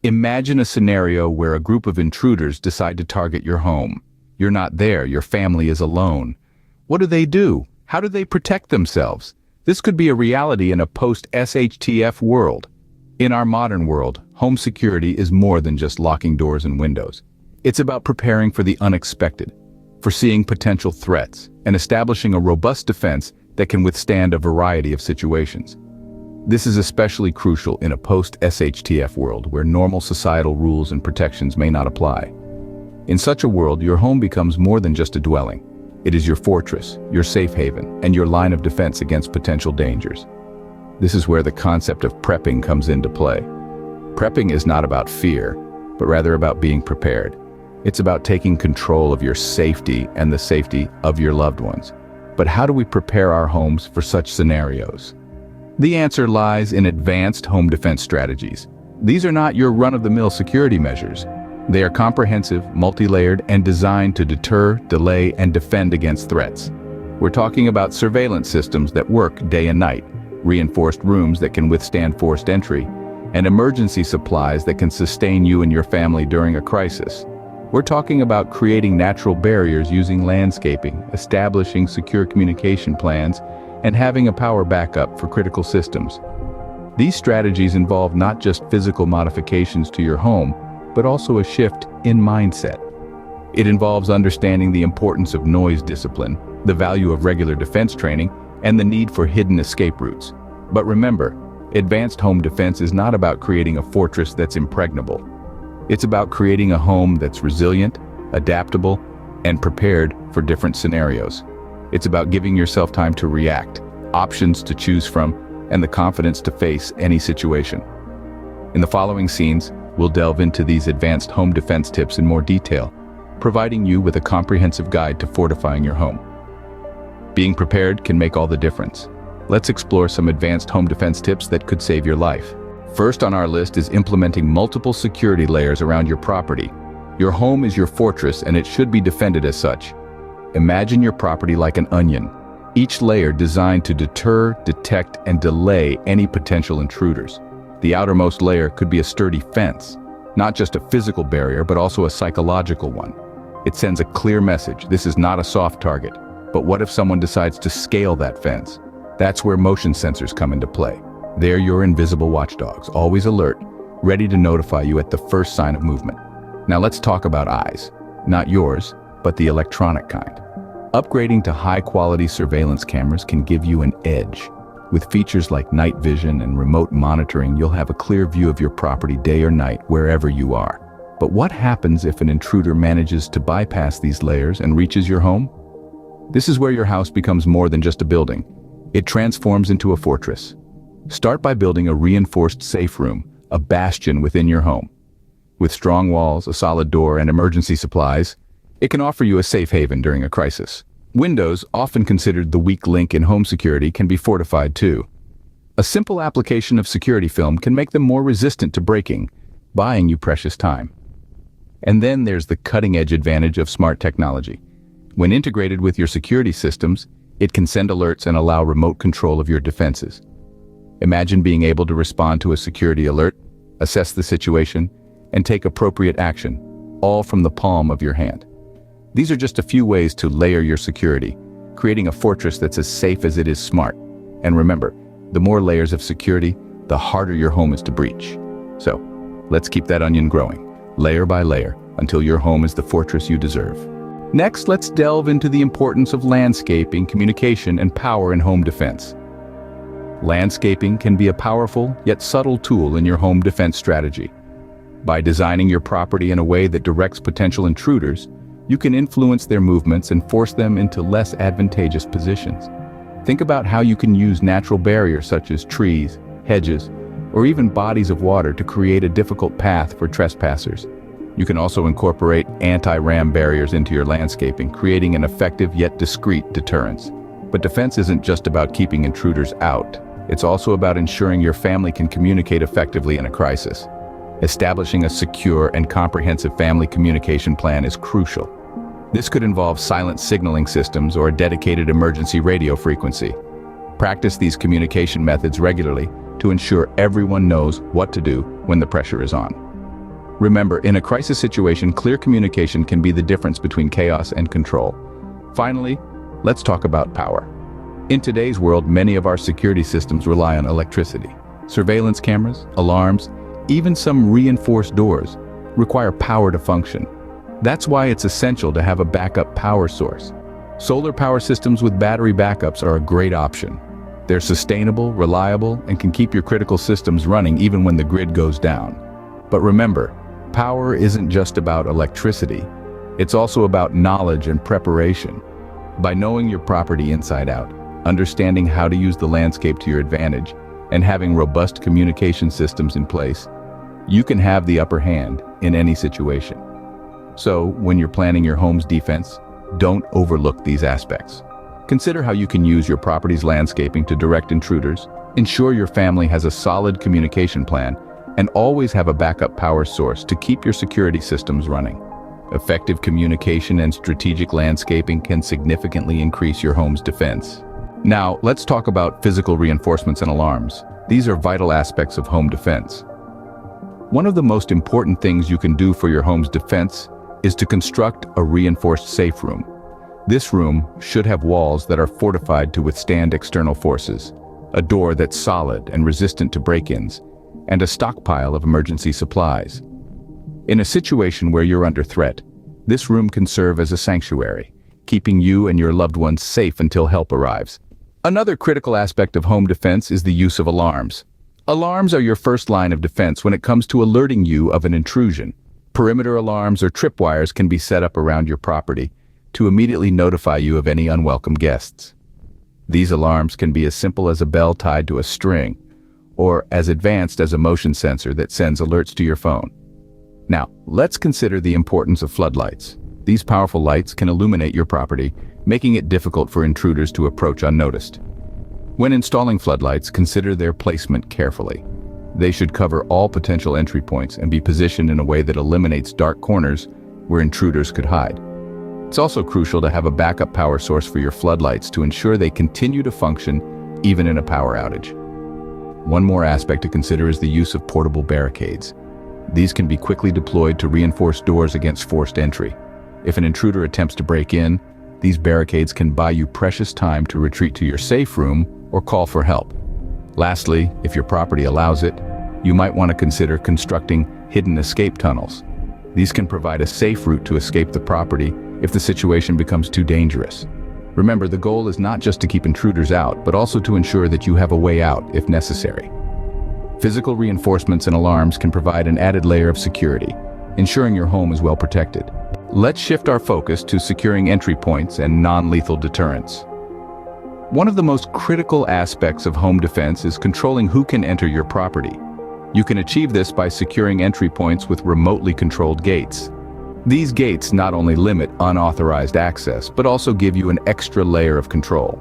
Imagine a scenario where a group of intruders decide to target your home. You're not there, your family is alone. What do? How do they protect themselves? This could be a reality in a post-SHTF world. In our modern world, home security is more than just locking doors and windows. It's about preparing for the unexpected, foreseeing potential threats, and establishing a robust defense that can withstand a variety of situations. This is especially crucial in a post-SHTF world where normal societal rules and protections may not apply. In such a world, your home becomes more than just a dwelling. It is your fortress, your safe haven, and your line of defense against potential dangers. This is where the concept of prepping comes into play. Prepping is not about fear, but rather about being prepared. It's about taking control of your safety and the safety of your loved ones. But how do we prepare our homes for such scenarios? The answer lies in advanced home defense strategies. These are not your run-of-the-mill security measures. They are comprehensive, multi-layered, and designed to deter, delay, and defend against threats. We're talking about surveillance systems that work day and night, reinforced rooms that can withstand forced entry, and emergency supplies that can sustain you and your family during a crisis. We're talking about creating natural barriers using landscaping, establishing secure communication plans, and having a power backup for critical systems. These strategies involve not just physical modifications to your home, but also a shift in mindset. It involves understanding the importance of noise discipline, the value of regular defense training, and the need for hidden escape routes. But remember, advanced home defense is not about creating a fortress that's impregnable. It's about creating a home that's resilient, adaptable, and prepared for different scenarios. It's about giving yourself time to react, options to choose from, and the confidence to face any situation. In the following scenes, we'll delve into these advanced home defense tips in more detail, providing you with a comprehensive guide to fortifying your home. Being prepared can make all the difference. Let's explore some advanced home defense tips that could save your life. First on our list is implementing multiple security layers around your property. Your home is your fortress, and it should be defended as such. Imagine your property like an onion, each layer designed to deter, detect, and delay any potential intruders. The outermost layer could be a sturdy fence, not just a physical barrier, but also a psychological one. It sends a clear message: this is not a soft target. But what if someone decides to scale that fence? That's where motion sensors come into play. They're your invisible watchdogs, always alert, ready to notify you at the first sign of movement. Now let's talk about eyes. Not yours, but the electronic kind. Upgrading to high-quality surveillance cameras can give you an edge. With features like night vision and remote monitoring, you'll have a clear view of your property day or night, wherever you are. But what happens if an intruder manages to bypass these layers and reaches your home? This is where your house becomes more than just a building. It transforms into a fortress. Start by building a reinforced safe room, a bastion within your home. With strong walls, a solid door, and emergency supplies, it can offer you a safe haven during a crisis. Windows, often considered the weak link in home security, can be fortified too. A simple application of security film can make them more resistant to breaking, buying you precious time. And then there's the cutting-edge advantage of smart technology. When integrated with your security systems, it can send alerts and allow remote control of your defenses. Imagine being able to respond to a security alert, assess the situation, and take appropriate action, all from the palm of your hand. These are just a few ways to layer your security, creating a fortress that's as safe as it is smart. And remember, the more layers of security, the harder your home is to breach. So, let's keep that onion growing, layer by layer, until your home is the fortress you deserve. Next, let's delve into the importance of landscaping, communication, and power in home defense. Landscaping can be a powerful, yet subtle tool in your home defense strategy. By designing your property in a way that directs potential intruders, you can influence their movements and force them into less advantageous positions. Think about how you can use natural barriers such as trees, hedges, or even bodies of water to create a difficult path for trespassers. You can also incorporate anti-ram barriers into your landscaping, creating an effective yet discreet deterrence. But defense isn't just about keeping intruders out. It's also about ensuring your family can communicate effectively in a crisis. Establishing a secure and comprehensive family communication plan is crucial. This could involve silent signaling systems or a dedicated emergency radio frequency. Practice these communication methods regularly to ensure everyone knows what to do when the pressure is on. Remember, in a crisis situation, clear communication can be the difference between chaos and control. Finally, let's talk about power. In today's world, many of our security systems rely on electricity. Surveillance cameras, alarms, even some reinforced doors require power to function. That's why it's essential to have a backup power source. Solar power systems with battery backups are a great option. They're sustainable, reliable, and can keep your critical systems running even when the grid goes down. But remember, power isn't just about electricity. It's also about knowledge and preparation. By knowing your property inside out, understanding how to use the landscape to your advantage, and having robust communication systems in place, you can have the upper hand in any situation. So, when you're planning your home's defense, don't overlook these aspects. Consider how you can use your property's landscaping to direct intruders, ensure your family has a solid communication plan, and always have a backup power source to keep your security systems running. Effective communication and strategic landscaping can significantly increase your home's defense. Now, let's talk about physical reinforcements and alarms. These are vital aspects of home defense. One of the most important things you can do for your home's defense is to construct a reinforced safe room. This room should have walls that are fortified to withstand external forces, a door that's solid and resistant to break-ins, and a stockpile of emergency supplies. In a situation where you're under threat, this room can serve as a sanctuary, keeping you and your loved ones safe until help arrives. Another critical aspect of home defense is the use of alarms. Alarms are your first line of defense when it comes to alerting you of an intrusion. Perimeter alarms or tripwires can be set up around your property to immediately notify you of any unwelcome guests. These alarms can be as simple as a bell tied to a string, or as advanced as a motion sensor that sends alerts to your phone. Now, let's consider the importance of floodlights. These powerful lights can illuminate your property, making it difficult for intruders to approach unnoticed. When installing floodlights, consider their placement carefully. They should cover all potential entry points and be positioned in a way that eliminates dark corners where intruders could hide. It's also crucial to have a backup power source for your floodlights to ensure they continue to function even in a power outage. One more aspect to consider is the use of portable barricades. These can be quickly deployed to reinforce doors against forced entry. If an intruder attempts to break in, these barricades can buy you precious time to retreat to your safe room or call for help. Lastly, if your property allows it, you might want to consider constructing hidden escape tunnels. These can provide a safe route to escape the property if the situation becomes too dangerous. Remember, the goal is not just to keep intruders out, but also to ensure that you have a way out if necessary. Physical reinforcements and alarms can provide an added layer of security, ensuring your home is well protected. Let's shift our focus to securing entry points and non-lethal deterrents. One of the most critical aspects of home defense is controlling who can enter your property. You can achieve this by securing entry points with remotely controlled gates. These gates not only limit unauthorized access, but also give you an extra layer of control.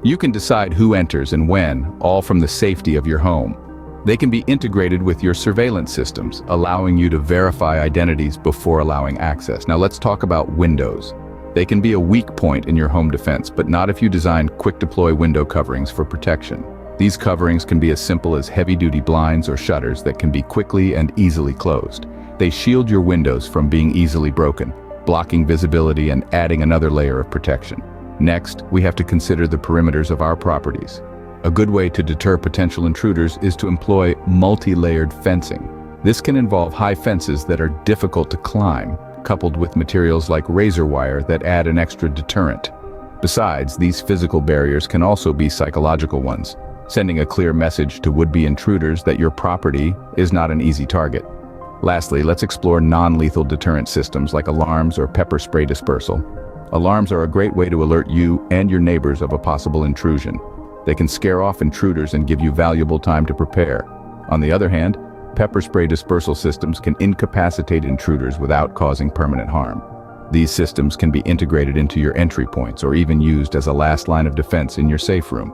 You can decide who enters and when, all from the safety of your home. They can be integrated with your surveillance systems, allowing you to verify identities before allowing access. Now let's talk about windows. They can be a weak point in your home defense, but not if you design quick-deploy window coverings for protection. These coverings can be as simple as heavy-duty blinds or shutters that can be quickly and easily closed. They shield your windows from being easily broken, blocking visibility and adding another layer of protection. Next, we have to consider the perimeters of our properties. A good way to deter potential intruders is to employ multi-layered fencing. This can involve high fences that are difficult to climb, coupled with materials like razor wire that add an extra deterrent. Besides, these physical barriers can also be psychological ones, sending a clear message to would-be intruders that your property is not an easy target. Lastly, let's explore non-lethal deterrent systems like alarms or pepper spray dispersal. Alarms are a great way to alert you and your neighbors of a possible intrusion. They can scare off intruders and give you valuable time to prepare. On the other hand, pepper spray dispersal systems can incapacitate intruders without causing permanent harm. These systems can be integrated into your entry points or even used as a last line of defense in your safe room.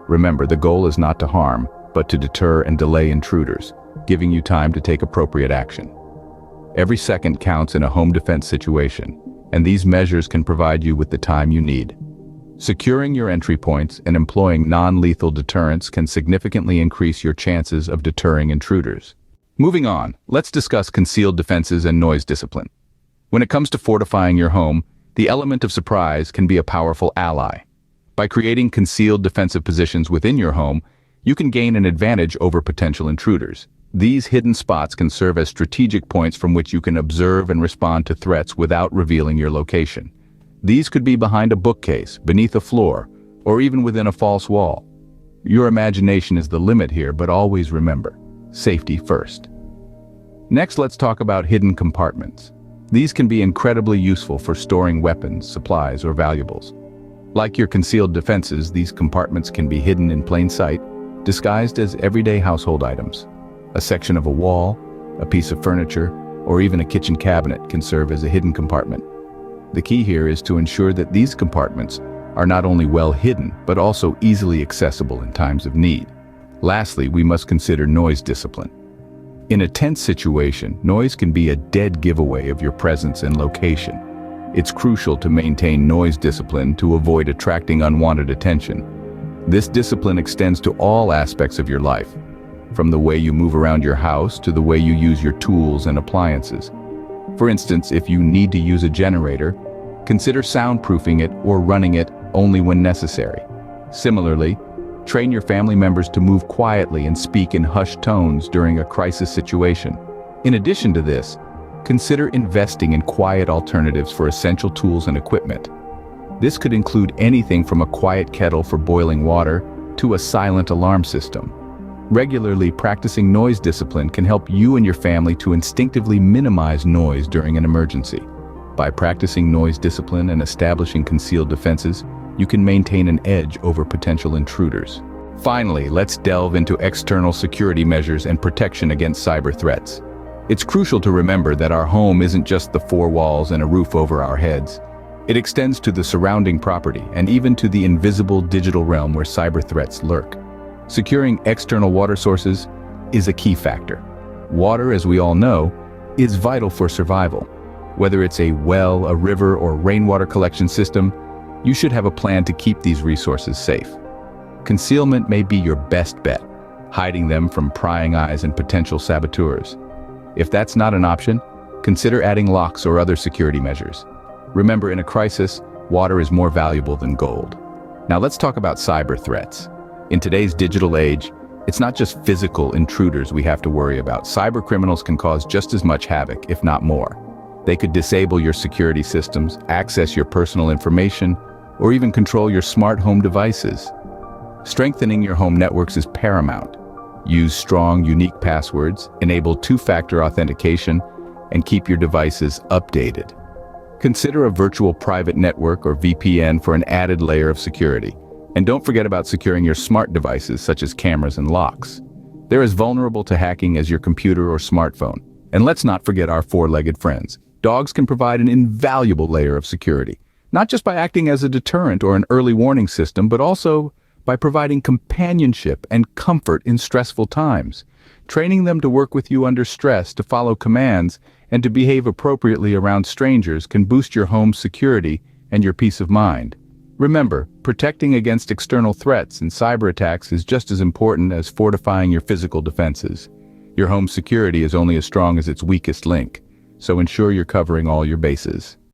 Remember, the goal is not to harm, but to deter and delay intruders, giving you time to take appropriate action. Every second counts in a home defense situation, and these measures can provide you with the time you need. Securing your entry points and employing non-lethal deterrents can significantly increase your chances of deterring intruders. Moving on, let's discuss concealed defenses and noise discipline. When it comes to fortifying your home, the element of surprise can be a powerful ally. By creating concealed defensive positions within your home, you can gain an advantage over potential intruders. These hidden spots can serve as strategic points from which you can observe and respond to threats without revealing your location. These could be behind a bookcase, beneath a floor, or even within a false wall. Your imagination is the limit here, but always remember, safety first. Next, let's talk about hidden compartments. These can be incredibly useful for storing weapons, supplies, or valuables. Like your concealed defenses, these compartments can be hidden in plain sight, disguised as everyday household items. A section of a wall, a piece of furniture, or even a kitchen cabinet can serve as a hidden compartment. The key here is to ensure that these compartments are not only well hidden, but also easily accessible in times of need. Lastly, we must consider noise discipline. In a tense situation, noise can be a dead giveaway of your presence and location. It's crucial to maintain noise discipline to avoid attracting unwanted attention. This discipline extends to all aspects of your life, from the way you move around your house to the way you use your tools and appliances. For instance, if you need to use a generator, consider soundproofing it or running it only when necessary. Similarly, train your family members to move quietly and speak in hushed tones during a crisis situation. In addition to this, consider investing in quiet alternatives for essential tools and equipment. This could include anything from a quiet kettle for boiling water to a silent alarm system. Regularly practicing noise discipline can help you and your family to instinctively minimize noise during an emergency. By practicing noise discipline and establishing concealed defenses, you can maintain an edge over potential intruders. Finally, let's delve into external security measures and protection against cyber threats. It's crucial to remember that our home isn't just the four walls and a roof over our heads. It extends to the surrounding property and even to the invisible digital realm where cyber threats lurk. Securing external water sources is a key factor. Water, as we all know, is vital for survival. Whether it's a well, a river, or rainwater collection system, you should have a plan to keep these resources safe. Concealment may be your best bet, hiding them from prying eyes and potential saboteurs. If that's not an option, consider adding locks or other security measures. Remember, in a crisis, water is more valuable than gold. Now let's talk about cyber threats. In today's digital age, it's not just physical intruders we have to worry about. Cyber criminals can cause just as much havoc, if not more. They could disable your security systems, access your personal information, or even control your smart home devices. Strengthening your home networks is paramount. Use strong, unique passwords, enable two-factor authentication, and keep your devices updated. Consider a virtual private network or VPN for an added layer of security. And don't forget about securing your smart devices such as cameras and locks. They're as vulnerable to hacking as your computer or smartphone. And let's not forget our four-legged friends. Dogs can provide an invaluable layer of security, not just by acting as a deterrent or an early warning system, but also by providing companionship and comfort in stressful times. Training them to work with you under stress, to follow commands, and to behave appropriately around strangers can boost your home's security and your peace of mind. Remember, protecting against external threats and cyber attacks is just as important as fortifying your physical defenses. Your home's security is only as strong as its weakest link, so ensure you're covering all your bases.